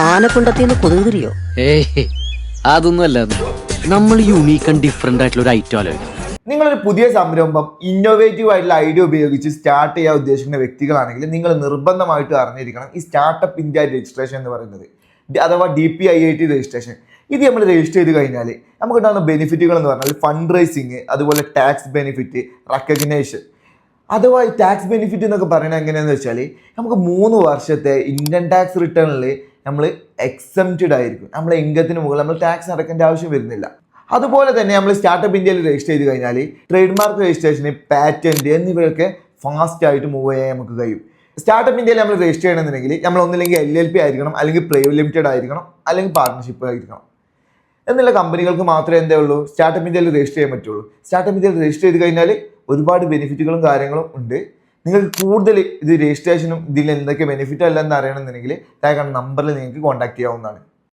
ആനക്കുണ്ടത്തിന്ന് കൊതുകുതിരിയോ? ഏയ് അതൊന്നും അല്ല. നമ്മൾ യൂണീക്ക് ആൻഡ് ഡിഫറെന്റ് ആയിട്ടുള്ള ഒരു ഐറ്റം ആലോചിക്കും. നിങ്ങളൊരു പുതിയ സംരംഭം ഇന്നോവേറ്റീവ് ആയിട്ടുള്ള ഐഡിയ ഉപയോഗിച്ച് സ്റ്റാർട്ട് ചെയ്യാൻ ഉദ്ദേശിക്കുന്ന വ്യക്തികളാണെങ്കിൽ നിങ്ങൾ നിർബന്ധമായിട്ട് അറിഞ്ഞിരിക്കണം ഈ സ്റ്റാർട്ടപ്പ് ഇന്ത്യ രജിസ്ട്രേഷൻ എന്ന് പറയുന്നത്, അഥവാ DPIIT രജിസ്ട്രേഷൻ. ഇത് നമ്മൾ രജിസ്റ്റർ ചെയ്ത് കഴിഞ്ഞാൽ നമുക്കുണ്ടാകുന്ന ബെനിഫിറ്റുകൾ എന്ന് പറഞ്ഞാൽ ഫണ്ട് റൈസിങ്, അതുപോലെ ടാക്സ് ബെനിഫിറ്റ്, റെക്കഗ്നേഷൻ. അഥവാ ഈ ടാക്സ് ബെനിഫിറ്റ് എന്നൊക്കെ പറയുന്നത് എങ്ങനെയാണെന്ന് വെച്ചാൽ നമുക്ക് 3 വർഷത്തെ ഇൻകം ടാക്സ് റിട്ടേണിൽ നമ്മൾ എക്സംപ്റ്റഡ് ആയിരിക്കും. നമ്മളെ ഇൻകത്തിന് മുകളിൽ നമ്മൾ ടാക്സ് അടക്കേണ്ട ആവശ്യം വരുന്നില്ല. അതുപോലെ തന്നെ നമ്മൾ സ്റ്റാർട്ടപ്പ് ഇന്ത്യയിൽ രജിസ്റ്റർ ചെയ്ത് കഴിഞ്ഞാൽ ട്രേഡ് മാർക്ക് രജിസ്ട്രേഷന്, പാറ്റന്റ് എന്നിവയൊക്കെ ഫാസ്റ്റ് ആയിട്ട് മൂവ് ചെയ്യാൻ നമുക്ക് കഴിയും. സ്റ്റാർട്ടപ്പ് ഇന്ത്യയിൽ നമ്മൾ രജിസ്റ്റർ ചെയ്യണമെന്നുണ്ടെങ്കിൽ നമ്മൾ ഒന്നില്ലെങ്കിൽ LLP ആയിരിക്കണം, അല്ലെങ്കിൽ പ്രൈവറ്റ് ലിമിറ്റഡ് ആയിരിക്കണം, അല്ലെങ്കിൽ പാർട്ണർഷിപ്പ് ആയിരിക്കണം. എന്നുള്ള കമ്പനികൾക്ക് മാത്രമേ എന്തേ ഉള്ളൂ സ്റ്റാർട്ടപ്പ് ഇന്ത്യയിൽ രജിസ്റ്റർ ചെയ്യാൻ പറ്റുള്ളൂ. സ്റ്റാർട്ടപ്പ് ഇന്ത്യയിൽ രജിസ്റ്റർ ചെയ്ത് കഴിഞ്ഞാൽ ഒരുപാട് ബെനിഫിറ്റുകളും കാര്യങ്ങളും ഉണ്ട്. നിങ്ങൾക്ക് കൂടുതൽ ഇത് രജിസ്ട്രേഷനും ഇതിൽ എന്തൊക്കെ ബെനിഫിറ്റ് അല്ലെന്ന് അറിയണമെന്നുണ്ടെങ്കിൽ താഴെ നമ്പറിൽ നിങ്ങൾക്ക് കോൺടാക്ട് ചെയ്യാവുന്നതാണ്.